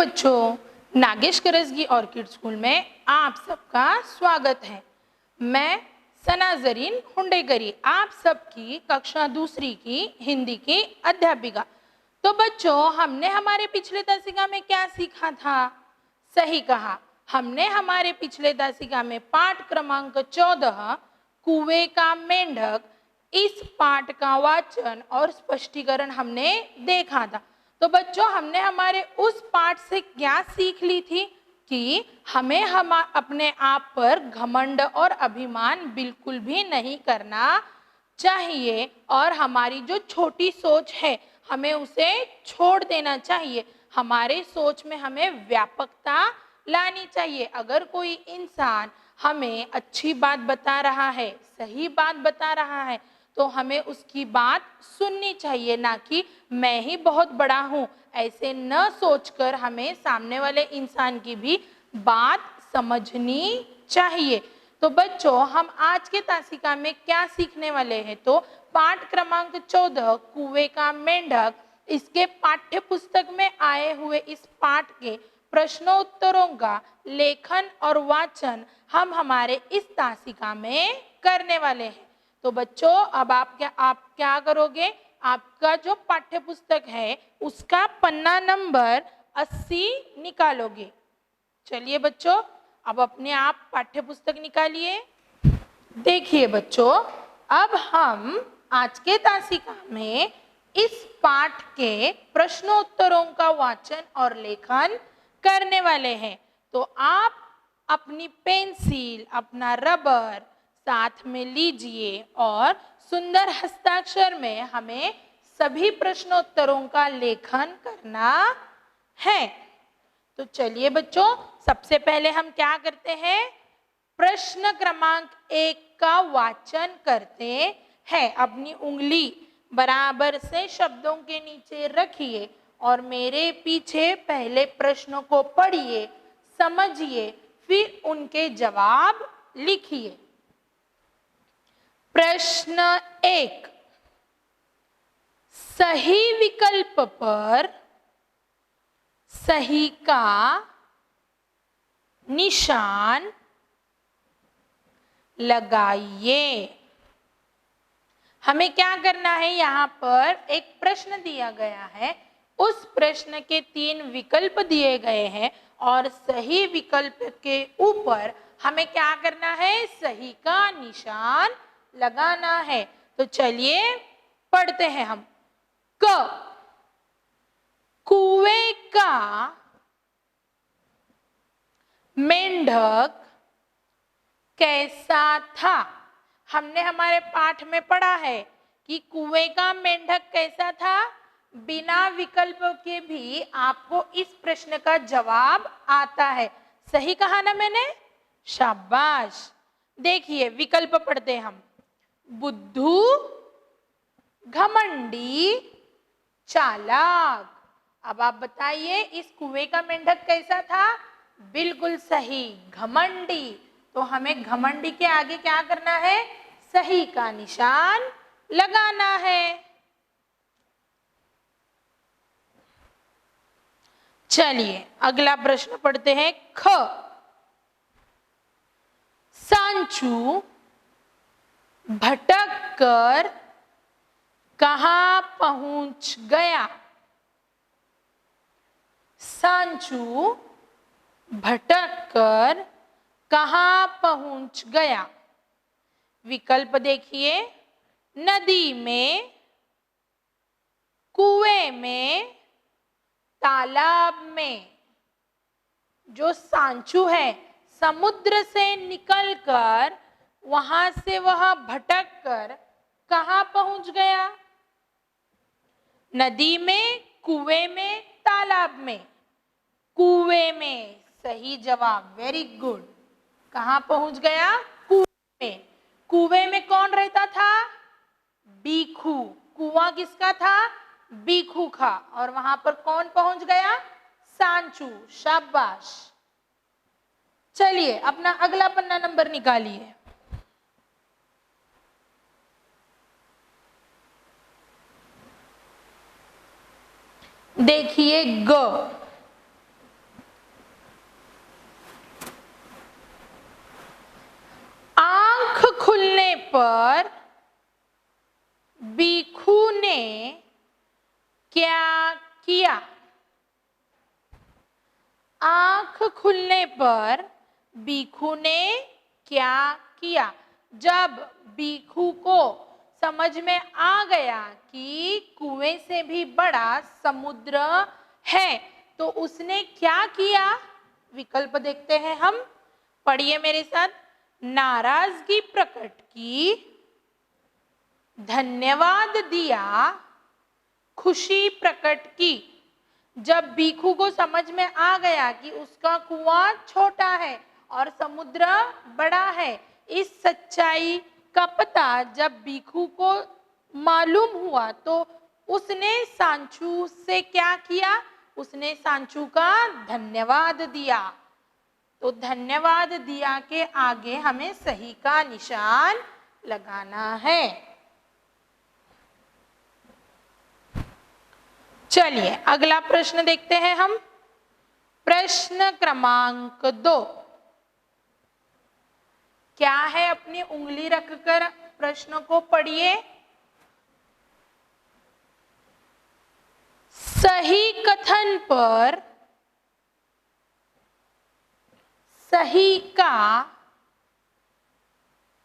बच्चों, Nagesh Karasagi orchid school में आप सबका स्वागत है। मैं सना जरीन हुंडेकरी, आप सबकी कक्षा दूसरी की हिंदी की अध्यापिका। तो बच्चों, हमने हमारे पिछले दशका में क्या सीखा था? सही कहा, हमने हमारे पिछले दशका में पाठ क्रमांक 14 कुएं का मेंढक, इस पाठ का वाचन और स्पष्टीकरण हमने देखा था। तो बच्चों, हमने हमारे उस पाठ से क्या सीख ली थी कि हमें अपने आप पर घमंड और अभिमान बिल्कुल भी नहीं करना चाहिए और हमारी जो छोटी सोच है हमें उसे छोड़ देना चाहिए। हमारे सोच में हमें व्यापकता लानी चाहिए। अगर कोई इंसान हमें अच्छी बात बता रहा है, सही बात बता रहा है, तो हमें उसकी बात सुननी चाहिए, ना कि मैं ही बहुत बड़ा हूँ। ऐसे न सोचकर हमें सामने वाले इंसान की भी बात समझनी चाहिए। तो बच्चों, हम आज के तासिका में क्या सीखने वाले हैं? तो पाठ क्रमांक 14 कुएं का मेंढक, इसके पाठ्य पुस्तक में आए हुए इस पाठ के प्रश्नोत्तरों का लेखन और वाचन हम हमारे इस तासिका में करने वाले हैं। तो बच्चों, अब आप क्या करोगे? आपका जो पाठ्य पुस्तक है उसका पन्ना नंबर 80 निकालोगे। चलिए बच्चों, अब अपने आप पाठ्य पुस्तक निकालिए। देखिए बच्चों, अब हम आज के तासिका में इस पाठ के प्रश्नोत्तरों का वाचन और लेखन करने वाले हैं। तो आप अपनी पेंसिल, अपना रबर साथ में लीजिए और सुंदर हस्ताक्षर में हमें सभी प्रश्नोत्तरों का लेखन करना है। तो चलिए बच्चों, सबसे पहले हम क्या करते हैं? प्रश्न क्रमांक 1 का वाचन करते हैं। अपनी उंगली बराबर से शब्दों के नीचे रखिए और मेरे पीछे पहले प्रश्नों को पढ़िए, समझिए, फिर उनके जवाब लिखिए। प्रश्न 1, सही विकल्प पर सही का निशान लगाइए। हमें क्या करना है? यहाँ पर एक प्रश्न दिया गया है, उस प्रश्न के 3 विकल्प दिए गए हैं और सही विकल्प के ऊपर हमें क्या करना है? सही का निशान लगाना है। तो चलिए पढ़ते हैं हम। क, कुएं का मेंढक कैसा था? हमने हमारे पाठ में पढ़ा है कि कुएं का मेंढक कैसा था। बिना विकल्प के भी आपको इस प्रश्न का जवाब आता है। सही कहा ना मैंने? शाबाश। देखिए विकल्प पढ़ते हैं हम। बुद्धू, घमंडी, चालाक। अब आप बताइए, इस कुएं का मेंढक कैसा था? बिल्कुल सही, घमंडी। तो हमें घमंडी के आगे क्या करना है? सही का निशान लगाना है। चलिए अगला प्रश्न पढ़ते हैं। ख, सांचू भटक कर कहां पहुंच गया? सांचू भटक कर कहां पहुंच गया? विकल्प देखिए। नदी में, कुएं में, तालाब में। जो सांचू है, समुद्र से निकलकर वहां से वह भटक कर कहां पहुंच गया? नदी में, कुएं में, तालाब में। कुएं में सही जवाब, वेरी गुड। कहां पहुंच गया? कुएं में। कुएं में कौन रहता था? बीखू। कुआं किसका था? बीखू का। और वहां पर कौन पहुंच गया? सांचू। शाबाश। चलिए अपना अगला पन्ना नंबर निकालिए। देखिए ग, पर भिक्षु ने क्या किया? आंख खुलने पर भिक्षु ने क्या किया? जब भिक्षु को समझ में आ गया कि कुएं से भी बड़ा समुद्र है तो उसने क्या किया? विकल्प देखते हैं हम, पढ़िए मेरे साथ। नाराजगी प्रकट की, धन्यवाद दिया, खुशी प्रकट की। जब भिक्षु को समझ में आ गया कि उसका कुआं छोटा है और समुद्र बड़ा है, इस सच्चाई का पता जब भिक्षु को मालूम हुआ तो उसने सांचू से क्या किया? उसने सांचू का धन्यवाद दिया। तो धन्यवाद दिया के आगे हमें सही का निशान लगाना है। चलिए अगला प्रश्न देखते हैं हम। प्रश्न क्रमांक 2 क्या है? अपनी उंगली रखकर प्रश्न को पढ़िए। सही कथन पर सही का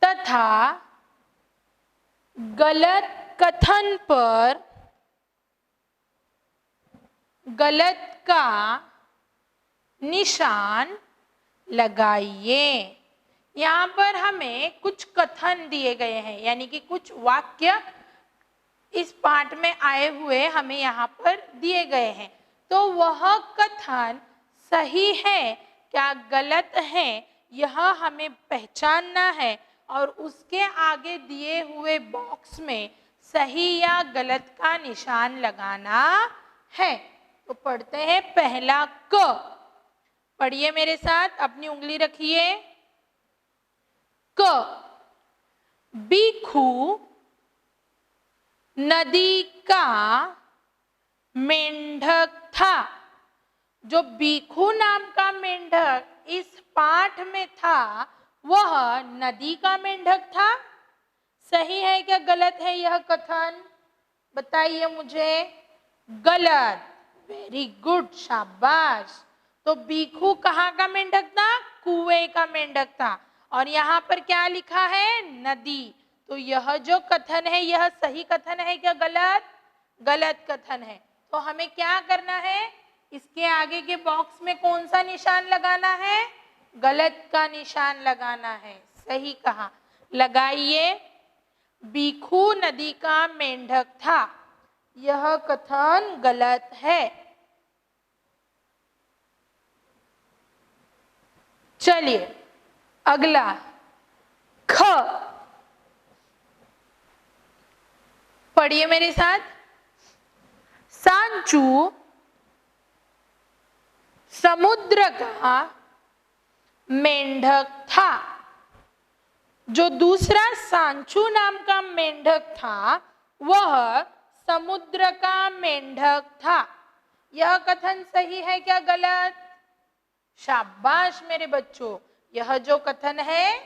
तथा गलत कथन पर गलत का निशान लगाइए। यहाँ पर हमें कुछ कथन दिए गए हैं, यानी कि कुछ वाक्य इस पाठ में आए हुए हमें यहाँ पर दिए गए हैं। तो वह कथन सही है क्या गलत है, यह हमें पहचानना है और उसके आगे दिए हुए बॉक्स में सही या गलत का निशान लगाना है। तो पढ़ते हैं पहला क। पढ़िए मेरे साथ, अपनी उंगली रखिए। क, भिक्षु नदी का मेंढक था। जो भिक्षु नाम का मेंढक इस पाठ में था वह नदी का मेंढक था। सही है क्या गलत है यह कथन? बताइए मुझे। गलत। वेरी गुड, शाबाश। तो भिक्षु कहाँ का मेंढक था? कुएं का मेंढक था। और यहाँ पर क्या लिखा है? नदी। तो यह जो कथन है यह सही कथन है क्या गलत? गलत कथन है। तो हमें क्या करना है? इसके आगे के बॉक्स में कौन सा निशान लगाना है? गलत का निशान लगाना है। सही कहा, लगाइए। भिक्षु नदी का मेंढक था, यह कथन गलत है। चलिए अगला ख। पढ़िए मेरे साथ। सांचू समुद्र का मेंढक था। जो दूसरा सांचू नाम का मेंढक था वह समुद्र का मेंढक था। यह कथन सही है क्या गलत? शाबाश मेरे बच्चों, यह जो कथन है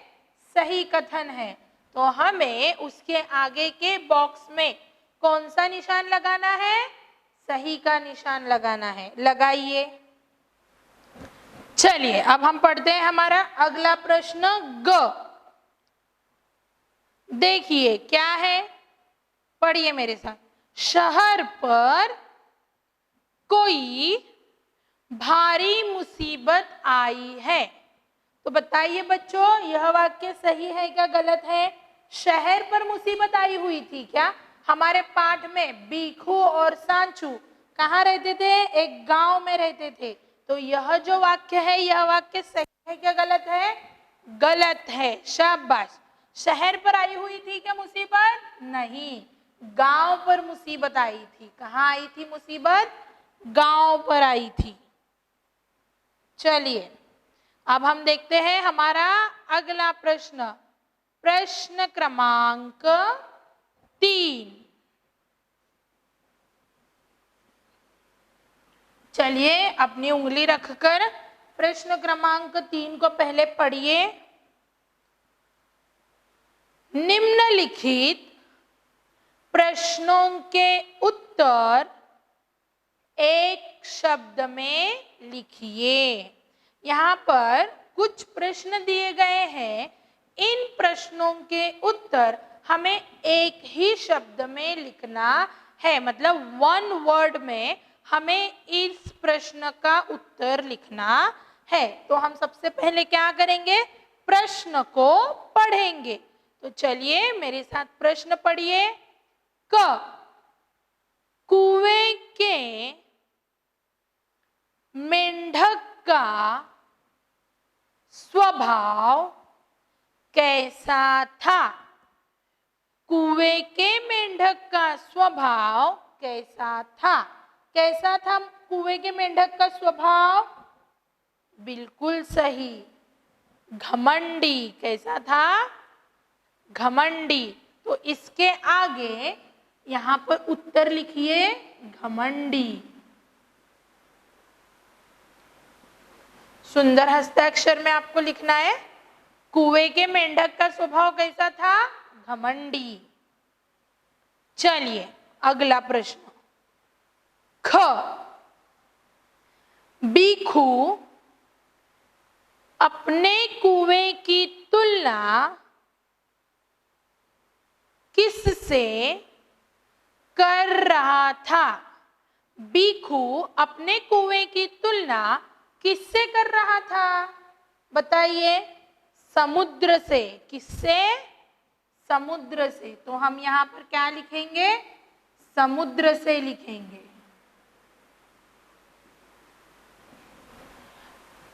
सही कथन है। तो हमें उसके आगे के बॉक्स में कौन सा निशान लगाना है? सही का निशान लगाना है। लगाइए। चलिए अब हम पढ़ते हैं हमारा अगला प्रश्न ग। देखिए क्या है, पढ़िए मेरे साथ। शहर पर कोई भारी मुसीबत आई है। तो बताइए बच्चों, यह वाक्य सही है क्या गलत है? शहर पर मुसीबत आई हुई थी क्या? हमारे पाठ में भिक्षु और सांचू कहाँ रहते थे? एक गांव में रहते थे। तो यह जो वाक्य है यह वाक्य सही है क्या गलत है? गलत है। शाबाश। शहर पर आई हुई थी क्या मुसीबत? नहीं, गांव पर मुसीबत आई थी। कहाँ आई थी मुसीबत? गांव पर आई थी। चलिए अब हम देखते हैं हमारा अगला प्रश्न, प्रश्न क्रमांक 3। चलिए अपनी उंगली रखकर प्रश्न क्रमांक 3 को पहले पढ़िए। निम्नलिखित प्रश्नों के उत्तर एक शब्द में लिखिए। यहाँ पर कुछ प्रश्न दिए गए हैं, इन प्रश्नों के उत्तर हमें एक ही शब्द में लिखना है, मतलब वन वर्ड में हमें इस प्रश्न का उत्तर लिखना है। तो हम सबसे पहले क्या करेंगे, प्रश्न को पढ़ेंगे। तो चलिए मेरे साथ प्रश्न पढ़िए। क, कुएं के मेंढक का स्वभाव कैसा था? कुएं के मेंढक का स्वभाव कैसा था? कैसा था कुएं के मेंढक का स्वभाव? बिल्कुल सही, घमंडी। कैसा था? घमंडी। तो इसके आगे यहाँ पर उत्तर लिखिए, घमंडी। सुंदर हस्ताक्षर में आपको लिखना है, कुएं के मेंढक का स्वभाव कैसा था? घमंडी। चलिए अगला प्रश्न। ख, बीखू अपने कुएं की तुलना किससे कर रहा था? बीखू अपने कुएं की तुलना किससे कर रहा था? बताइए। समुद्र से। किससे? समुद्र से। तो हम यहाँ पर क्या लिखेंगे? समुद्र से लिखेंगे,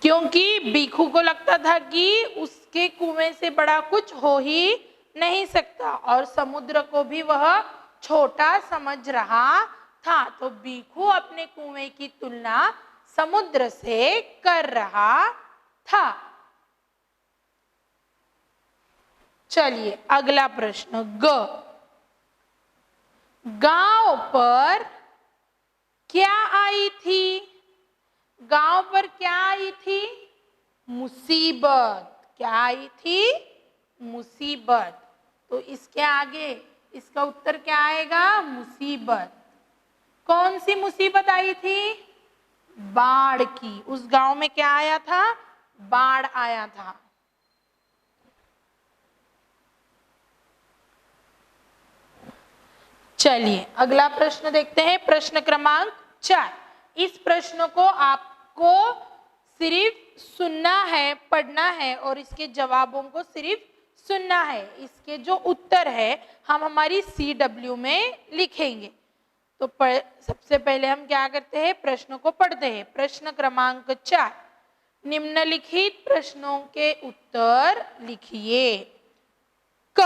क्योंकि बीखू को लगता था कि उसके कुएं से बड़ा कुछ हो ही नहीं सकता और समुद्र को भी वह छोटा समझ रहा था। तो बीखू अपने कुएं की तुलना समुद्र से कर रहा था। चलिए अगला प्रश्न। ग, गांव पर क्या आई थी? गांव पर क्या आई थी? मुसीबत। क्या आई थी? मुसीबत। तो इसके आगे इसका उत्तर क्या आएगा? मुसीबत। कौन सी मुसीबत आई थी? बाढ़ की। उस गांव में क्या आया था? बाढ़ आया था। चलिए अगला प्रश्न देखते हैं, प्रश्न क्रमांक 4। इस प्रश्न को आपको सिर्फ सुनना है, पढ़ना है और इसके जवाबों को सिर्फ सुनना है। इसके जो उत्तर है हम हमारी CW में लिखेंगे। तो सबसे पहले हम क्या करते हैं, प्रश्न को पढ़ते हैं। प्रश्न क्रमांक 4, निम्नलिखित प्रश्नों के उत्तर लिखिए। क,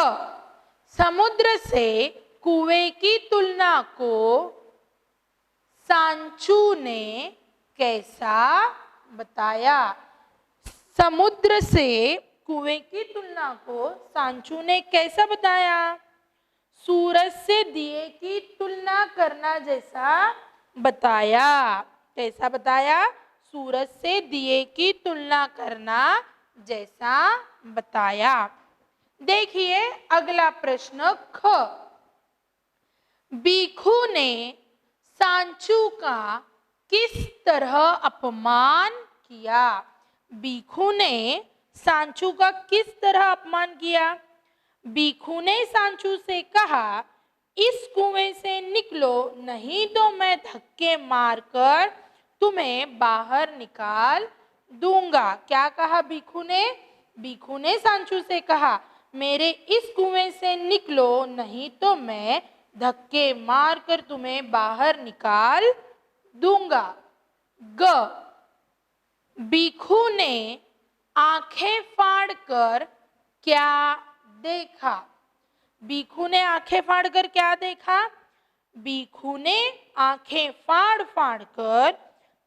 समुद्र से कुएं की तुलना को सांचू ने कैसा बताया? समुद्र से कुएं की तुलना को सांचू ने कैसा बताया? सूरज से दिए की तुलना करना जैसा बताया। कैसा बताया? सूरज से दिए की तुलना करना जैसा बताया। देखिए अगला प्रश्न। ख, बीखू ने सांचू का किस तरह अपमान किया? बीखू ने सांचू का किस तरह अपमान किया? बीखू ने सांचू से कहा, इस कुएं से निकलो, नहीं तो मैं धक्के मारकर तुम्हें बाहर निकाल दूंगा। क्या कहा बीखू ने? बीखू ने सांचू से कहा, मेरे इस कुएं से निकलो, नहीं तो मैं धक्के मारकर तुम्हें बाहर निकाल दूंगा। ग, बीखू ने आंखें फाड़कर क्या देखा? बीखू ने आंखें फाड़कर क्या देखा? बीखू ने आंखें फाड़ फाड़ कर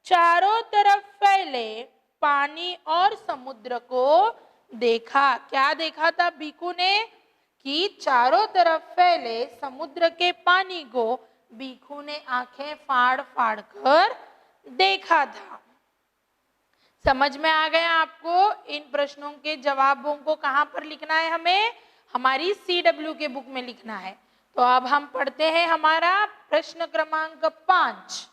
चारों तरफ फैले पानी और समुद्र को देखा। क्या देखा था बीखू ने? कि चारों तरफ फैले समुद्र के पानी को बीखू ने आंखें फाड़ फाड़ कर देखा था। समझ में आ गया आपको? इन प्रश्नों के जवाबों को कहाँ पर लिखना है हमें? हमारी CW के बुक में लिखना है। तो अब हम पढ़ते हैं हमारा प्रश्न क्रमांक 5।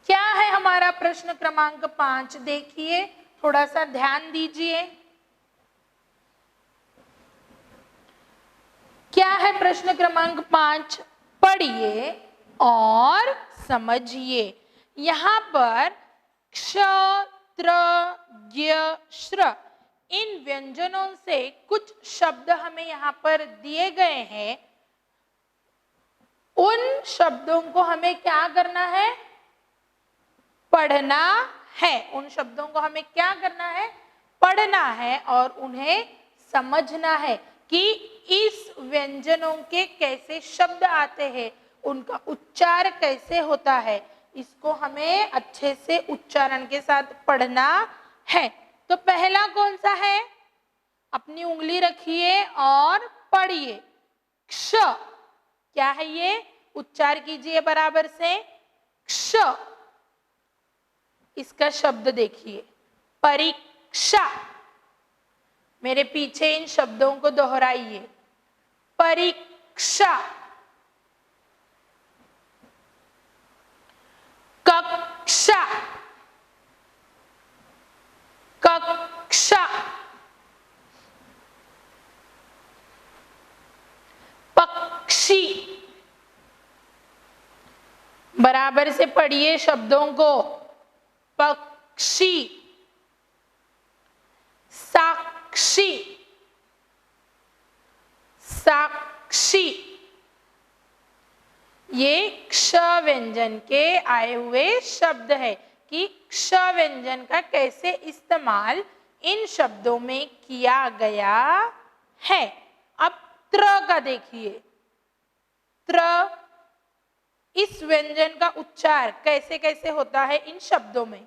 क्या है हमारा प्रश्न क्रमांक 5? देखिए, थोड़ा सा ध्यान दीजिए। क्या है प्रश्न क्रमांक 5? पढ़िए और समझिए। यहाँ पर क्ष, त्र, ज्ञ, श्र इन व्यंजनों से कुछ शब्द हमें यहाँ पर दिए गए हैं। उन शब्दों को हमें क्या करना है? पढ़ना है। उन शब्दों को हमें क्या करना है? पढ़ना है और उन्हें समझना है कि इस व्यंजनों के कैसे शब्द आते हैं, उनका उच्चार कैसे होता है। इसको हमें अच्छे से उच्चारण के साथ पढ़ना है। तो पहला कौन सा है? अपनी उंगली रखिए और पढ़िए। क्ष, क्या है ये? उच्चार कीजिए बराबर से। क्ष। इसका शब्द देखिए, परीक्षा। मेरे पीछे इन शब्दों को दोहराइए। परीक्षा। कक्षा, कक्षा। पक्षी। बराबर से पढ़िए शब्दों को। पक्षी। साक्षी, साक्षी। ये क्ष व्यंजन के आए हुए शब्द है कि क्ष व्यंजन का कैसे इस्तेमाल इन शब्दों में किया गया है। अब त्र का देखिए। त्र, इस व्यंजन का उच्चार कैसे कैसे होता है इन शब्दों में?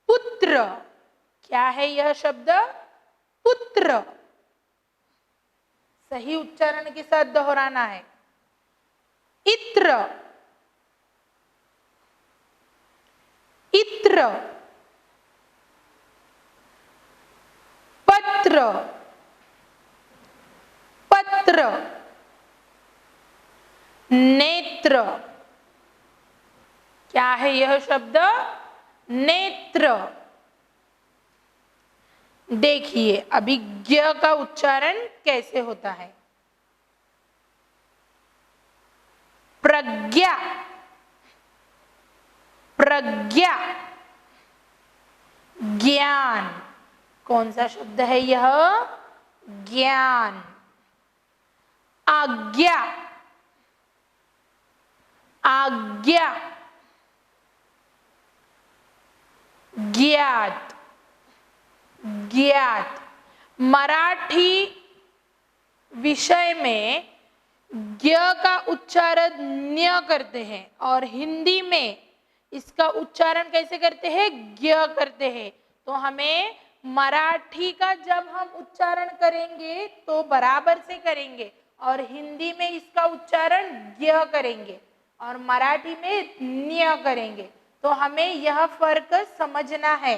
पुत्र। क्या है यह शब्द? पुत्र। सही उच्चारण के साथ दोहराना है। इत्र, इत्र। पत्र, पत्र। नेत्र। क्या है यह शब्द? नेत्र। देखिए अभी ज्ञ का उच्चारण कैसे होता है। प्रज्ञा, प्रज्ञा। ज्ञान। कौन सा शब्द है यह? ज्ञान। आज्ञा, आज्ञा। ज्ञात, ज्ञात। मराठी विषय में ज्ञ का उच्चारण न्य करते हैं और हिंदी में इसका उच्चारण कैसे करते हैं? ज्ञ करते हैं। तो हमें मराठी का जब हम उच्चारण करेंगे तो बराबर से करेंगे और हिंदी में इसका उच्चारण ज्ञ करेंगे और मराठी में न्य करेंगे। तो हमें यह फर्क समझना है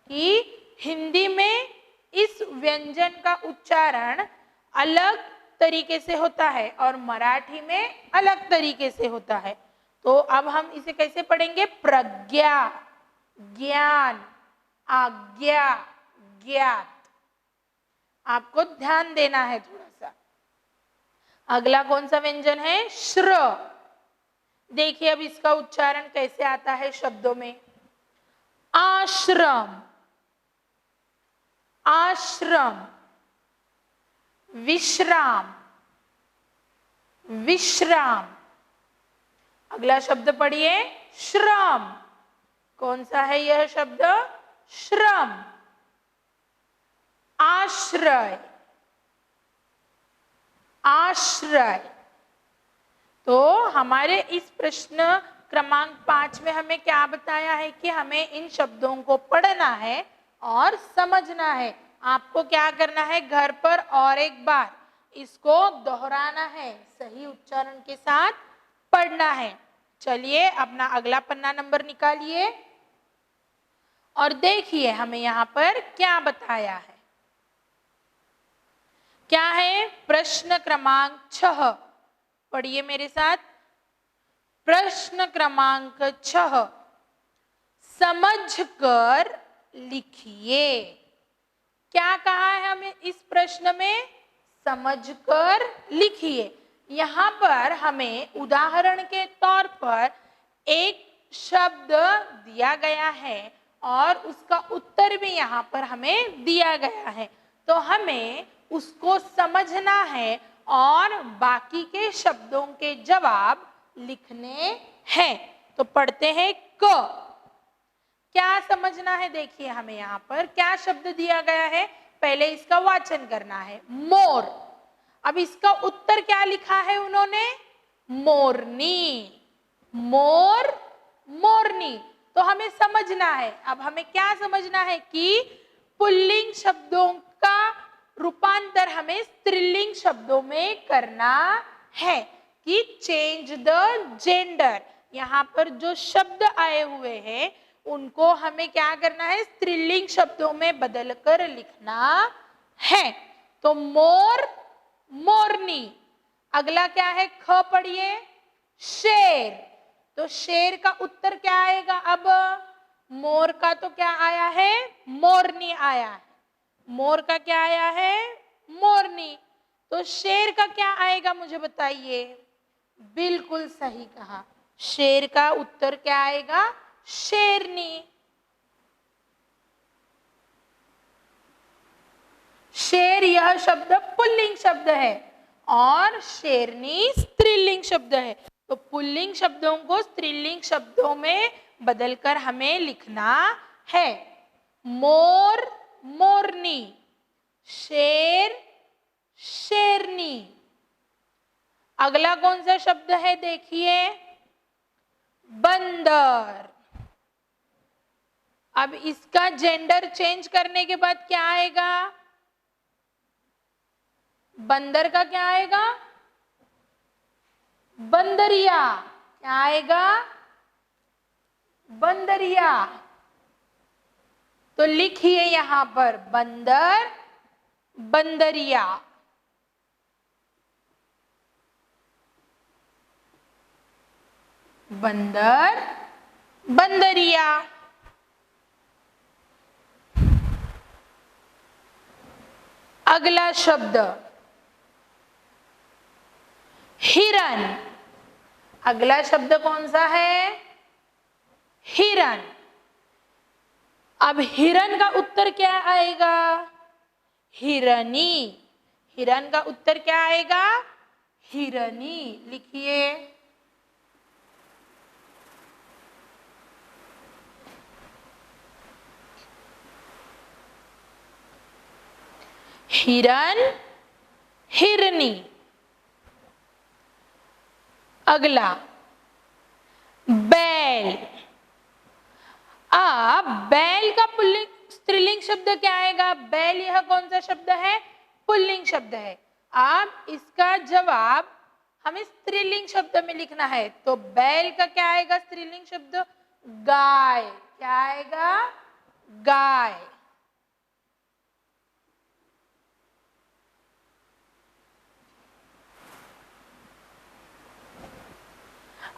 कि हिंदी में इस व्यंजन का उच्चारण अलग तरीके से होता है और मराठी में अलग तरीके से होता है। तो अब हम इसे कैसे पढ़ेंगे? प्रज्ञा, ज्ञान, आज्ञा, ज्ञात। आपको ध्यान देना है थोड़ा सा। अगला कौन सा व्यंजन है? श्र। देखिए अब इसका उच्चारण कैसे आता है शब्दों में। आश्रम, आश्रम। विश्राम, विश्राम। अगला शब्द पढ़िए, श्रम। कौन सा है यह शब्द? श्रम। आश्रय, आश्रय। तो हमारे इस प्रश्न क्रमांक 5 में हमें क्या बताया है कि हमें इन शब्दों को पढ़ना है और समझना है। आपको क्या करना है? घर पर और एक बार इसको दोहराना है, सही उच्चारण के साथ पढ़ना है। चलिए अपना अगला पन्ना नंबर निकालिए और देखिए हमें यहाँ पर क्या बताया है। क्या है? प्रश्न क्रमांक 6, पढ़िए मेरे साथ। प्रश्न क्रमांक 6, समझकर लिखिए। क्या कहा है हमें इस प्रश्न में? समझकर लिखिए। यहाँ पर हमें उदाहरण के तौर पर एक शब्द दिया गया है और उसका उत्तर भी यहाँ पर हमें दिया गया है, तो हमें उसको समझना है और बाकी के शब्दों के जवाब लिखने हैं। तो पढ़ते हैं क। क्या समझना है? देखिए हमें यहाँ पर क्या शब्द दिया गया है, पहले इसका वाचन करना है, मोर। अब इसका उत्तर क्या लिखा है उन्होंने? मोरनी। मोर, मोरनी। तो हमें समझना है, अब हमें क्या समझना है कि पुल्लिंग शब्दों का रूपांतर हमें स्त्रीलिंग शब्दों में करना है कि चेंज द जेंडर। यहाँ पर जो शब्द आए हुए हैं उनको हमें क्या करना है? स्त्रीलिंग शब्दों में बदलकर लिखना है। तो मोर, मोरनी। अगला क्या है? ख पढ़िए, शेर। तो शेर का उत्तर क्या आएगा? अब मोर का तो क्या आया है? मोरनी आया है। मोर का क्या आया है? मोरनी। तो शेर का क्या आएगा मुझे बताइए? बिल्कुल सही कहा, शेर का उत्तर क्या आएगा? शेरनी। शेर यह शब्द पुल्लिंग शब्द है और शेरनी स्त्रीलिंग शब्द है। तो पुल्लिंग शब्दों को स्त्रीलिंग शब्दों में बदलकर हमें लिखना है। मोर, मोरनी। शेर, शेरनी। अगला कौन सा शब्द है? देखिए, बंदर। अब इसका जेंडर चेंज करने के बाद क्या आएगा? बंदर का क्या आएगा? बंदरिया। क्या आएगा? बंदरिया। तो लिखिए यहां पर बंदर, बंदरिया। बंदर, बंदरिया। अगला शब्द हिरन। अगला शब्द कौन सा है? हिरन। अब हिरन का उत्तर क्या आएगा? हिरनी। हिरन का उत्तर क्या आएगा? हिरनी। लिखिए, हिरन, हिरनी। अगला बैल। अब बैल का पुल्लिंग स्त्रीलिंग शब्द क्या आएगा? बैल यह कौन सा शब्द है? पुल्लिंग शब्द है। अब इसका जवाब हमें स्त्रीलिंग शब्द में लिखना है, तो बैल का क्या आएगा स्त्रीलिंग शब्द? गाय। क्या आएगा? गाय।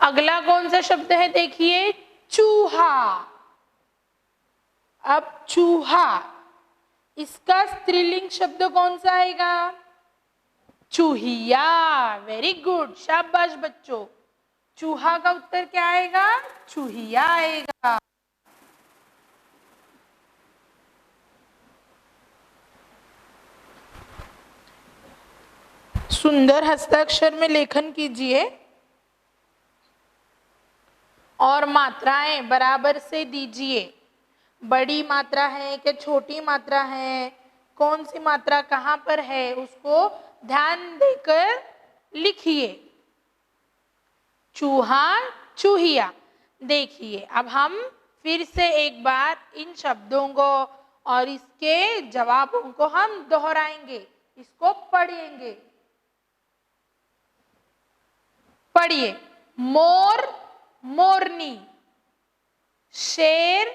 अगला कौन सा शब्द है? देखिए, चूहा। अब चूहा, इसका स्त्रीलिंग शब्द कौन सा आएगा? चूहिया। वेरी गुड, शाबाश बच्चों। चूहा का उत्तर क्या आएगा? चूहिया आएगा। सुंदर हस्ताक्षर में लेखन कीजिए और मात्राएं बराबर से दीजिए। बड़ी मात्रा है कि छोटी मात्रा है, कौन सी मात्रा कहाँ पर है, उसको ध्यान देकर लिखिए। चूहा, चूहिया। देखिए अब हम फिर से एक बार इन शब्दों को और इसके जवाबों को हम दोहराएंगे, इसको पढ़ेंगे। पढ़िए, मोर, मोरनी। शेर,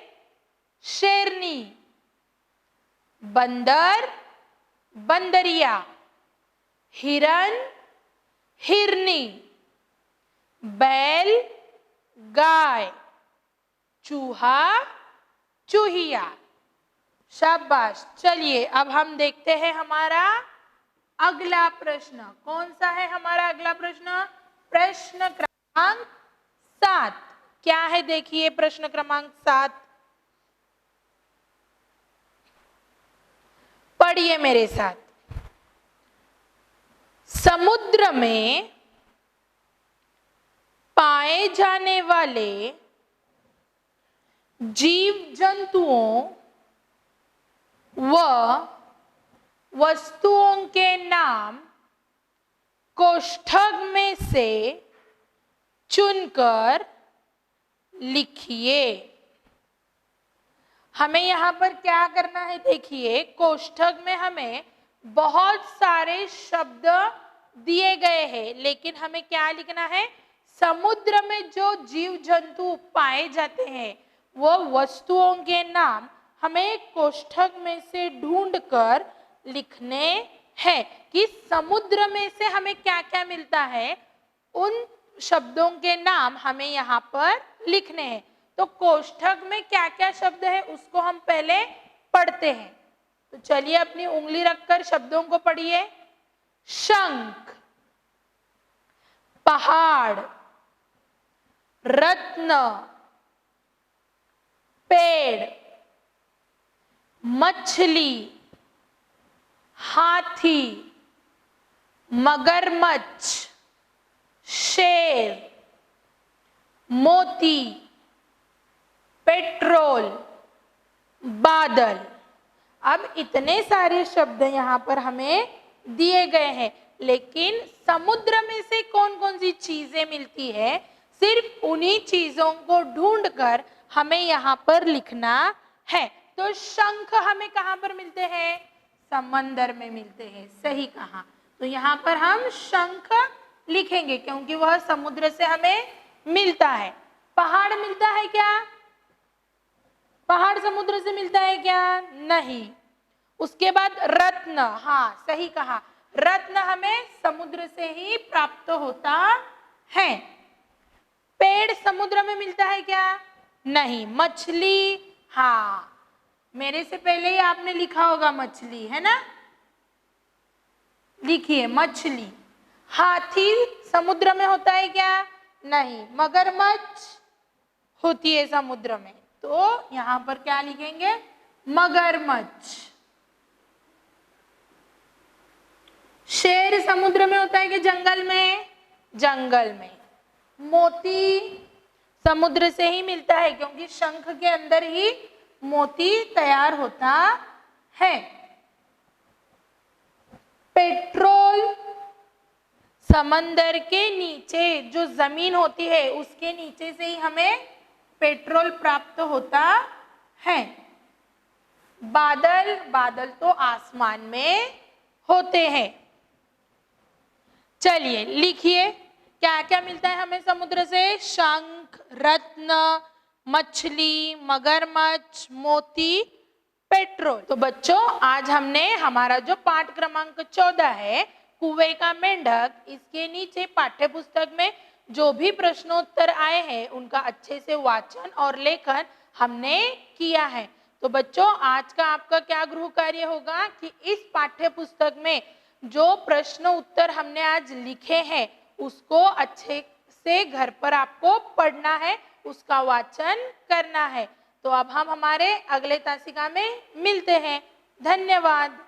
शेरनी। बंदर, बंदरिया। हिरन, हिरनी, बैल, गाय, चूहा, चूहिया। शाबाश। चलिए अब हम देखते हैं हमारा अगला प्रश्न। कौन सा है हमारा अगला प्रश्न? प्रश्न क्रमांक 7। क्या है देखिए प्रश्न क्रमांक 7, पढ़िए मेरे साथ। समुद्र में पाए जाने वाले जीव जंतुओं व वस्तुओं के नाम कोष्ठक में से चुनकर लिखिए। हमें यहाँ पर क्या करना है देखिए, कोष्ठक में हमें बहुत सारे शब्द दिए गए हैं, लेकिन हमें क्या लिखना है? समुद्र में जो जीव जंतु पाए जाते हैं वो वस्तुओं के नाम हमें कोष्ठक में से ढूंढकर लिखने हैं कि समुद्र में से हमें क्या क्या मिलता है, उन शब्दों के नाम हमें यहाँ पर लिखने हैं। तो कोष्ठक में क्या क्या शब्द है उसको हम पहले पढ़ते हैं। तो चलिए अपनी उंगली रखकर शब्दों को पढ़िए। शंख, पहाड़, रत्न, पेड़, मछली, हाथी, मगरमच्छ, शेर, मोती, पेट्रोल, बादल। अब इतने सारे शब्द यहाँ पर हमें दिए गए हैं, लेकिन समुद्र में से कौन कौन सी चीजें मिलती है, सिर्फ उन्हीं चीजों को ढूंढकर हमें यहाँ पर लिखना है। तो शंख हमें कहाँ पर मिलते हैं? समंदर में मिलते हैं। सही कहा। तो यहाँ पर हम शंख लिखेंगे क्योंकि वह समुद्र से हमें मिलता है। पहाड़ मिलता है क्या? पहाड़ समुद्र से मिलता है क्या? नहीं। उसके बाद रत्न, हाँ सही कहा, रत्न हमें समुद्र से ही प्राप्त होता है। पेड़ समुद्र में मिलता है क्या? नहीं। मछली, हाँ मेरे से पहले ही आपने लिखा होगा मछली, है ना? लिखिए मछली। हाथी समुद्र में होता है क्या? नहीं। मगरमच्छ होती है समुद्र में, तो यहां पर क्या लिखेंगे? मगरमच्छ। शेर समुद्र में होता है कि जंगल में? जंगल में। मोती समुद्र से ही मिलता है क्योंकि शंख के अंदर ही मोती तैयार होता है। पेट्रोल समंदर के नीचे जो जमीन होती है उसके नीचे से ही हमें पेट्रोल प्राप्त होता है। बादल, बादल तो आसमान में होते हैं। चलिए लिखिए क्या क्या मिलता है हमें समुद्र से? शंख, रत्न, मछली, मगरमच्छ, मोती, पेट्रोल। तो बच्चों आज हमने हमारा जो पाठ क्रमांक 14 है कुएं का मेंढक, इसके नीचे पाठ्य पुस्तक में जो भी प्रश्नोत्तर आए हैं उनका अच्छे से वाचन और लेखन हमने किया है। तो बच्चों आज का आपका क्या गृह कार्य होगा कि इस पाठ्य पुस्तक में जो प्रश्न उत्तर हमने आज लिखे हैं उसको अच्छे से घर पर आपको पढ़ना है, उसका वाचन करना है। तो अब हम हमारे अगले तासिका में मिलते हैं। धन्यवाद।